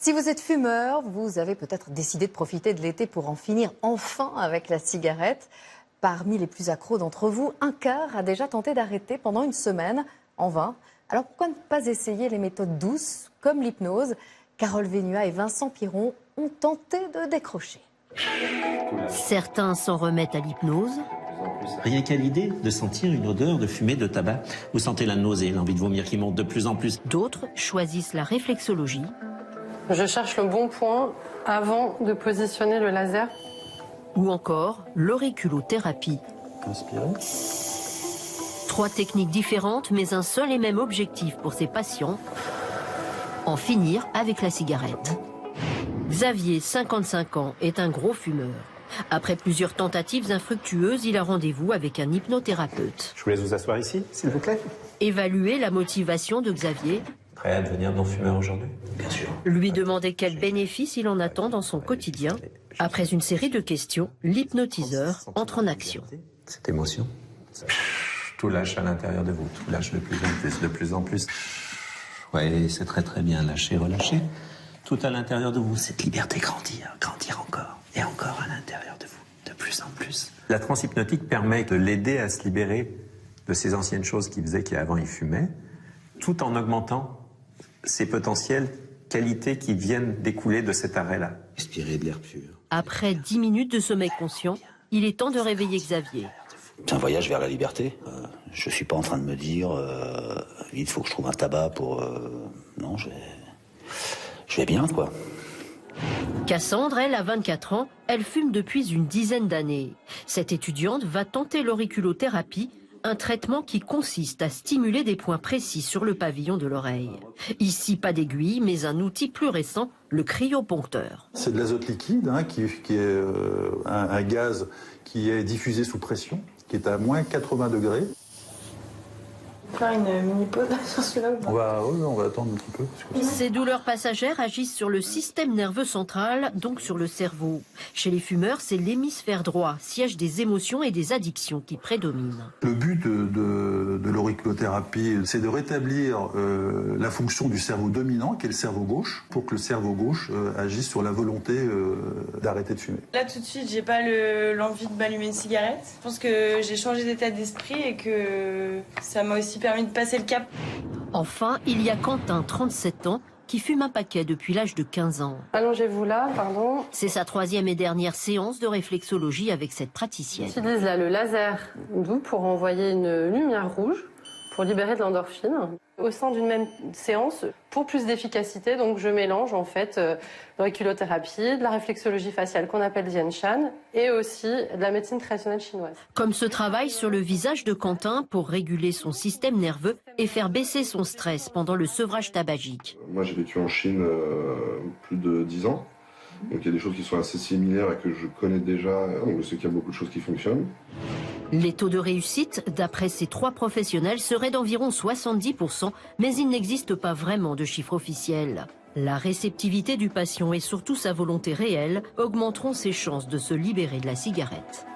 Si vous êtes fumeur, vous avez peut-être décidé de profiter de l'été pour en finir enfin avec la cigarette. Parmi les plus accros d'entre vous, un quart a déjà tenté d'arrêter pendant une semaine, en vain. Alors pourquoi ne pas essayer les méthodes douces, comme l'hypnose? Carole Vénua et Vincent Piron ont tenté de décrocher. Certains s'en remettent à l'hypnose. Rien qu'à l'idée de sentir une odeur de fumée de tabac, vous sentez la nausée, l'envie de vomir qui monte de plus en plus. D'autres choisissent la réflexologie. Je cherche le bon point avant de positionner le laser. Ou encore l'auriculothérapie. Inspirez. 3 techniques différentes, mais un seul et même objectif pour ces patients: en finir avec la cigarette. Xavier, 55 ans, est un gros fumeur. Après plusieurs tentatives infructueuses, il a rendez-vous avec un hypnothérapeute. Je vous laisse vous asseoir ici, s'il vous plaît. Évaluer la motivation de Xavier. Prêt à devenir non-fumeur aujourd'hui? Bien sûr. Lui demander quels bénéfices il en attend dans son quotidien. Après une série de questions, l'hypnotiseur entre en action. Cette émotion, tout lâche à l'intérieur de vous, tout lâche de plus en plus, de plus en plus. Oui, c'est très très bien, lâcher, relâcher. Tout à l'intérieur de vous, cette liberté grandir, grandir encore et encore à l'intérieur de vous, de plus en plus. La transe hypnotique permet de l'aider à se libérer de ces anciennes choses qu'il faisait, qu'avant il fumait, tout en augmentant ses potentielles qualités qui viennent découler de cet arrêt-là. Respirer de l'air pur. Après 10 minutes de sommeil conscient, il est temps de réveiller Xavier. C'est un voyage vers la liberté. Je suis pas en train de me dire il faut que je trouve un tabac pour... Non, je vais bien, quoi. Cassandre, elle, a 24 ans, elle fume depuis une dizaine d'années. Cette étudiante va tenter l'auriculothérapie, un traitement qui consiste à stimuler des points précis sur le pavillon de l'oreille. Ici, pas d'aiguille, mais un outil plus récent, le cryoponcteur. C'est de l'azote liquide, qui est un gaz qui est diffusé sous pression, qui est à moins 80 degrés. Faire une mini pause sur celui-là ou pas? On va attendre un petit peu. Ces douleurs passagères agissent sur le système nerveux central, donc sur le cerveau. Chez les fumeurs, c'est l'hémisphère droit, siège des émotions et des addictions qui prédominent. Le but de l'auriculothérapie, c'est de rétablir la fonction du cerveau dominant, qui est le cerveau gauche, pour que le cerveau gauche agisse sur la volonté d'arrêter de fumer. Là, tout de suite, j'ai pas l'envie de m'allumer une cigarette. Je pense que j'ai changé d'état d'esprit et que ça m'a aussi permis de passer le cap. Enfin, il y a Quentin, 37 ans, qui fume un paquet depuis l'âge de 15 ans. Allongez-vous là, pardon. C'est sa 3e et dernière séance de réflexologie avec cette praticienne. J'utilise là le laser doux pour envoyer une lumière rouge pour libérer de l'endorphine. Au sein d'une même séance, pour plus d'efficacité, donc je mélange en fait l'auriculothérapie, de la réflexologie faciale qu'on appelle Dian Shan et aussi de la médecine traditionnelle chinoise. Comme ce travail sur le visage de Quentin pour réguler son système nerveux et faire baisser son stress pendant le sevrage tabagique. Moi j'ai vécu en Chine plus de 10 ans. Donc il y a des choses qui sont assez similaires et que je connais déjà. Donc je sais qu'il y a beaucoup de choses qui fonctionnent. Les taux de réussite, d'après ces 3 professionnels, seraient d'environ 70%, mais il n'existe pas vraiment de chiffre officiel. La réceptivité du patient et surtout sa volonté réelle augmenteront ses chances de se libérer de la cigarette.